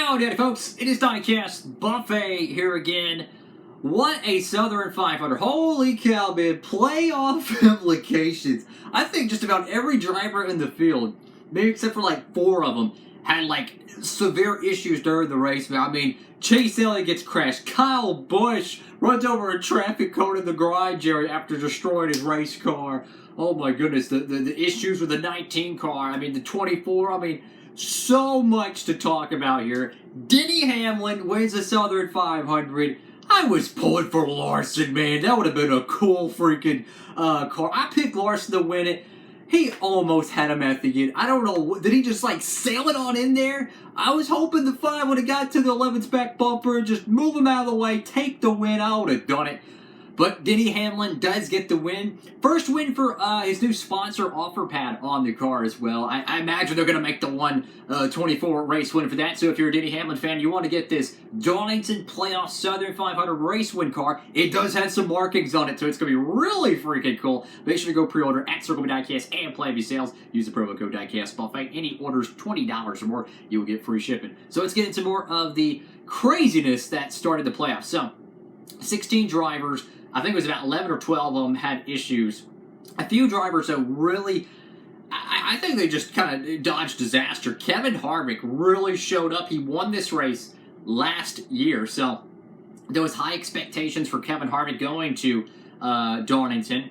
Howdy, folks. It is Diecastbuffet here again. What a Southern 500. Holy cow, man. Playoff implications. I think just about every driver in the field, maybe except for like 4 of them, had like severe issues during the race. I mean, Chase Elliott gets crashed. Kyle Busch runs over a traffic cone in the garage area after destroying his race car. Oh my goodness, the issues with the 19 car. I mean, the 24. I mean, so much to talk about here. Denny Hamlin wins the Southern 500. I was pulling for Larson, man. That would have been a cool freaking car. I picked Larson to win it. He almost had him at the end. I don't know. Did he just like sail it on in there? I was hoping the 5 would have got to the 11's back bumper and just move him out of the way, take the win. I would have done it. But Denny Hamlin does get the win. First win for his new sponsor offer pad on the car as well. I imagine they're going to make the 124 race win for that. So if you're a Denny Hamlin fan, you want to get this Darlington Playoff Southern 500 race win car. It does have some markings on it, so it's going to be really freaking cool. Make sure to go pre-order at Circle B Diecast and Plan B Sales. Use the promo code Diecastbuffet. Any orders $20 or more, you will get free shipping. So let's get into more of the craziness that started the playoffs. So, 16 drivers. I think it was about 11 or 12 of them had issues. A few drivers, though, really, I think they just kind of dodged disaster. Kevin Harvick really showed up. He won this race last year. So there was high expectations for Kevin Harvick going to Darlington.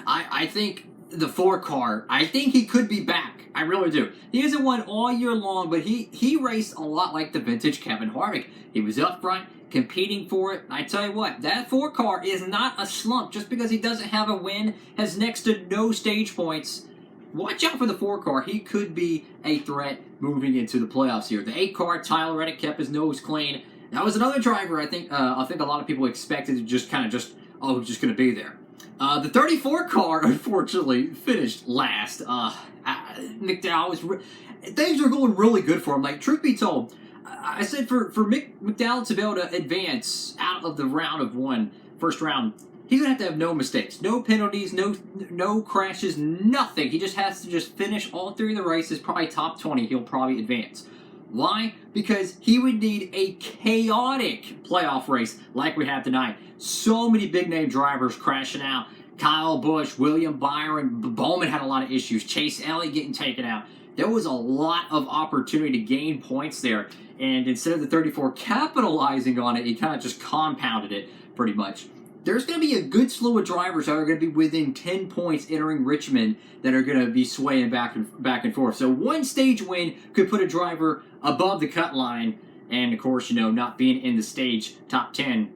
I think the 4 car, I think he could be back. I really do. He hasn't won all year long, but he raced a lot like the vintage Kevin Harvick. He was up front, competing for it. I tell you what, that 4 car is not a slump. Just because he doesn't have a win, has next to no stage points. Watch out for the 4 car. He could be a threat moving into the playoffs here. The 8 car, Tyler Reddick kept his nose clean. That was another driver I think a lot of people expected to just going to be there. The 34 car, unfortunately, finished last. McDowell things are going really good for him. Like, truth be told, I said for McDowell to be able to advance out of the round of 1, first round, he's going to have no mistakes, no penalties, no crashes, nothing. He just has to just finish all 3 of the races, probably top 20. He'll probably advance. Why? Because he would need a chaotic playoff race like we have tonight. So many big-name drivers crashing out. Kyle Busch, William Byron, Bowman had a lot of issues. Chase Elliott getting taken out. There was a lot of opportunity to gain points there. And instead of the 34 capitalizing on it, he kind of just compounded it pretty much. There's going to be a good slew of drivers that are going to be within 10 points entering Richmond that are going to be swaying back and forth. So one stage win could put a driver above the cut line. And, of course, not being in the stage top 10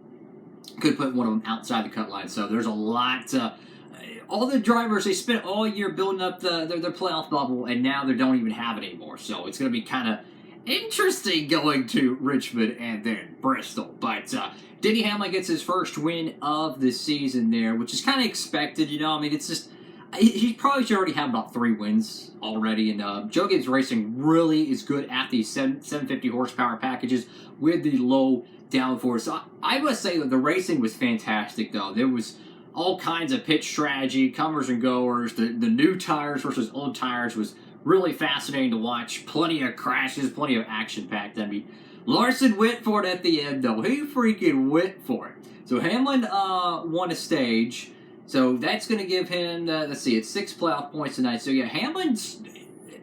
could put one of them outside the cut line. So there's a lot. All the drivers, they spent all year building up their playoff bubble, and now they don't even have it anymore. So it's going to be kind of interesting going to Richmond and then Bristol. But Denny Hamlin gets his first win of the season there, which is kind of expected. I mean, it's just he probably should already have about 3 wins already. And Joe Gibbs Racing really is good at these 750 horsepower packages with the low downforce. So I must say that the racing was fantastic, though. There was all kinds of pit strategy, comers and goers. The new tires versus old tires was really fascinating to watch. Plenty of crashes, plenty of action-packed. I mean, Larson went for it at the end, though. He freaking went for it. So Hamlin won a stage. So that's going to give him, let's see, it's 6 playoff points tonight. So yeah,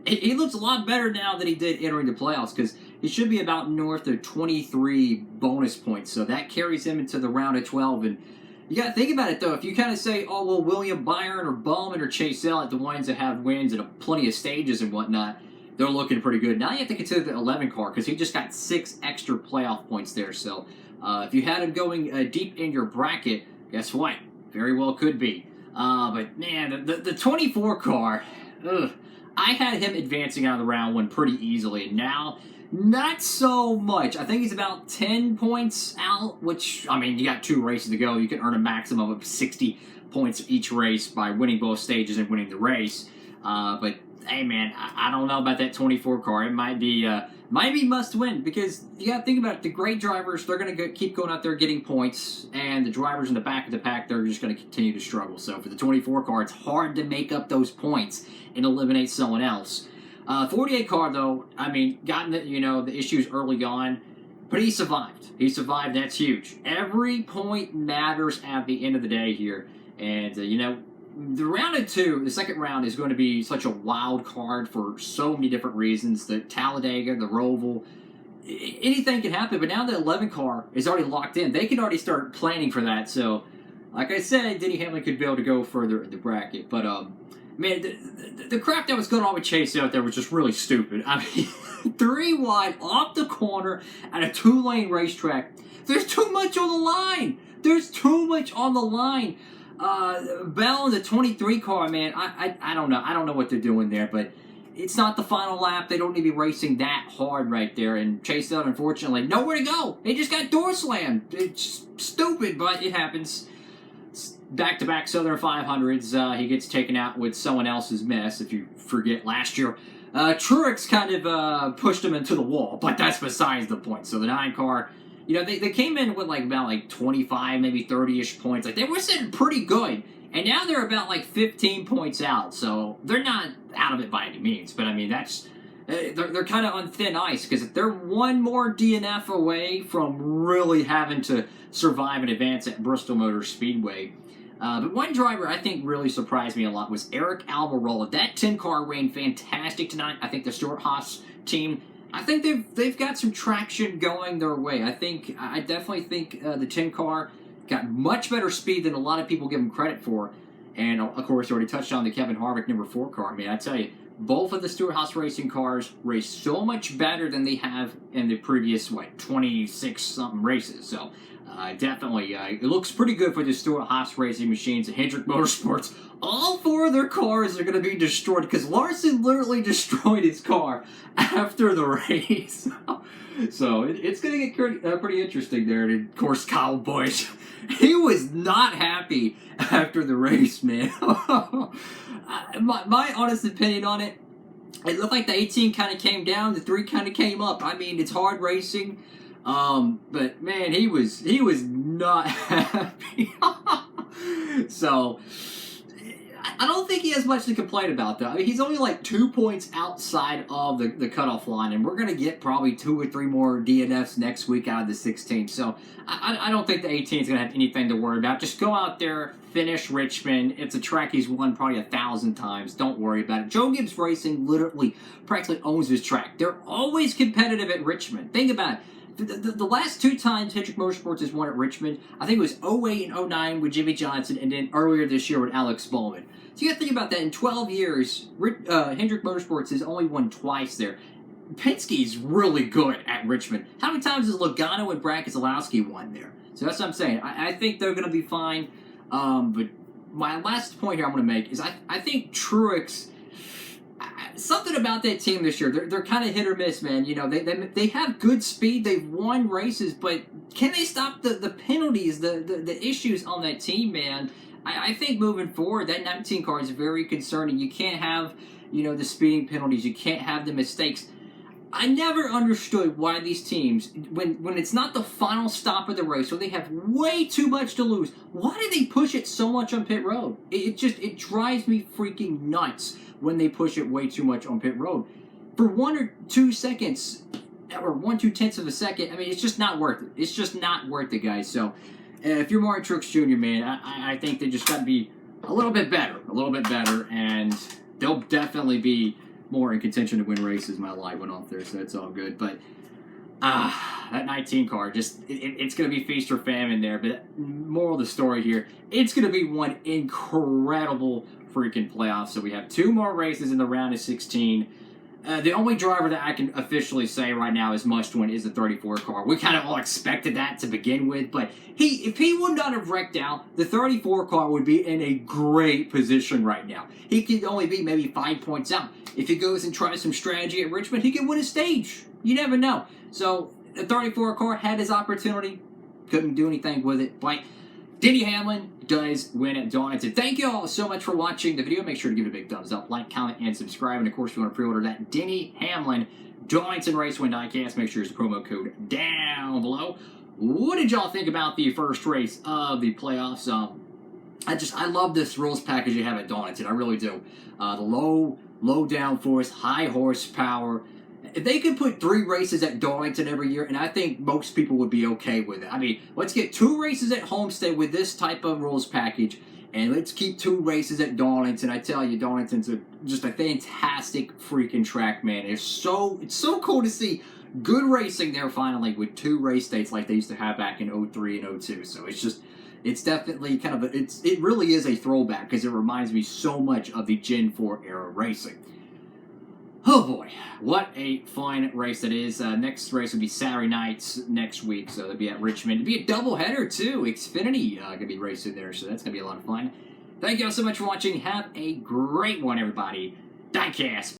he looks a lot better now than he did entering the playoffs, because he should be about north of 23 bonus points. So that carries him into the round of 12. And you got to think about it, though. If you kind of say, oh, well, William Byron or Bowman or Chase Elliott, the ones that have wins and plenty of stages and whatnot, they're looking pretty good. Now you have to consider the 11 car, because he just got 6 extra playoff points there. So if you had him going deep in your bracket, guess what? Very well could be. But, man, the 24 car, I had him advancing out of the round 1 pretty easily. And now, not so much. I think he's about 10 points out, which, I mean, you got 2 races to go. You can earn a maximum of 60 points each race by winning both stages and winning the race. But, hey, man, I don't know about that 24 car. It might be must win, because you got to think about it. The great drivers, they're going to keep going out there getting points, and the drivers in the back of the pack, they're just going to continue to struggle. So for the 24 car, it's hard to make up those points and eliminate someone else. 48 car, though, I mean, gotten the, the issues early on, but he survived. He survived. That's huge. Every point matters at the end of the day here. And, the round of two, the second round, is going to be such a wild card for so many different reasons. The Talladega, the Roval, anything can happen. But now the 11 car is already locked in. They can already start planning for that. So, like I said, Denny Hamlin could be able to go further in the bracket. But, man, the crap that was going on with Chase out there was just really stupid. I mean, 3 wide off the corner at a 2-lane racetrack. There's too much on the line. There's too much on the line. Bell in the 23 car, man, I don't know. I don't know what they're doing there, but it's not the final lap. They don't need to be racing that hard right there. And Chase Elliott, unfortunately, nowhere to go. He just got door slammed. It's stupid, but it happens. Back-to-back Southern 500s. He gets taken out with someone else's mess, if you forget last year. Truex kind of pushed him into the wall, but that's besides the point. So the 9 car... they came in with about 25, maybe 30-ish points. They were sitting pretty good. And now they're about 15 points out. So they're not out of it by any means. But I mean, that's they're kind of on thin ice because they're one more DNF away from really having to survive and advance at Bristol Motor Speedway. But one driver I think really surprised me a lot was Eric Almirola. That 10 car ran fantastic tonight. I think the Stewart-Haas team, I think they've got some traction going their way. I definitely think the 10 car got much better speed than a lot of people give them credit for. And of course, already touched on the Kevin Harvick number 4 car. Man, I tell you, both of the Stewart-Haas racing cars race so much better than they have in the previous 26 something races. So definitely, it looks pretty good for the Stewart-Haas racing machines and Hendrick Motorsports. All 4 of their cars are going to be destroyed because Larson literally destroyed his car after the race. So it's going to get pretty interesting there. And of course, Kyle Busch, he was not happy after the race, man. My honest opinion on it, it looked like the 18 kind of came down, the 3 kind of came up. I mean, it's hard racing. But man, he was not happy. So I don't think he has much to complain about, though. I mean, he's only 2 points outside of the cutoff line, and we're going to get probably 2 or 3 more DNFs next week out of the 16. So I don't think the 18 is going to have anything to worry about. Just go out there, finish Richmond. It's a track he's won probably 1,000 times. Don't worry about it. Joe Gibbs Racing literally practically owns this track. They're always competitive at Richmond. Think about it. The last 2 times Hendrick Motorsports has won at Richmond, I think it was 08 and 09 with Jimmy Johnson, and then earlier this year with Alex Bowman. So you got to think about that. In 12 years, Hendrick Motorsports has only won twice there. Penske's really good at Richmond. How many times has Logano and Brad Keselowski won there? So that's what I'm saying. I think they're going to be fine. But my last point here I'm going to make is I think Truex... Something about that team this year, they're kind of hit or miss, man. They have good speed, they've won races, but can they stop the penalties, the issues on that team, man? I think moving forward, that 19 car is very concerning. You can't have, the speeding penalties. You can't have the mistakes. I never understood why these teams, when it's not the final stop of the race, so they have way too much to lose, why do they push it so much on pit road? It drives me freaking nuts when they push it way too much on pit road. For 1 or 2 seconds, or 1/2 of a second, I mean, it's just not worth it. It's just not worth it, guys. So, if you're Martin Truex Jr., man, I think they just got to be a little bit better, and they'll definitely be more in contention to win races. My light went off there, so it's all good. But that 19 car, it's going to be feast or famine there. But moral of the story here, it's going to be one incredible freaking playoff. So we have 2 more races in the round of 16. The only driver that I can officially say right now is must win is the 34 car. We kind of all expected that to begin with, but if he would not have wrecked out, the 34 car would be in a great position right now. He could only be maybe 5 points out. If he goes and tries some strategy at Richmond, he could win a stage. You never know. So the 34 car had his opportunity, couldn't do anything with it, but Denny Hamlin does win at Darlington. Thank you all so much for watching the video. Make sure to give it a big thumbs up, like, comment, and subscribe. And of course, if you want to pre-order that Denny Hamlin Darlington Race Win Diecast, make sure to use the promo code down below. What did y'all think about the first race of the playoffs? I love this rules package you have at Darlington. I really do. The low low downforce, high horsepower. If they could put 3 races at Darlington every year, and I think most people would be okay with it. I mean, let's get 2 races at Homestead with this type of rules package, and let's keep 2 races at Darlington. I tell you, Darlington's just a fantastic freaking track, man. It's so cool to see good racing there finally with 2 race dates like they used to have back in 03 and 02. So it's definitely kind of it really is a throwback because it reminds me so much of the Gen 4 era racing. Oh boy, what a fun race that is. Next race will be Saturday nights next week, so they'll be at Richmond. It'll be a doubleheader too. Xfinity going to be racing there, so that's going to be a lot of fun. Thank you all so much for watching. Have a great one, everybody. Diecast.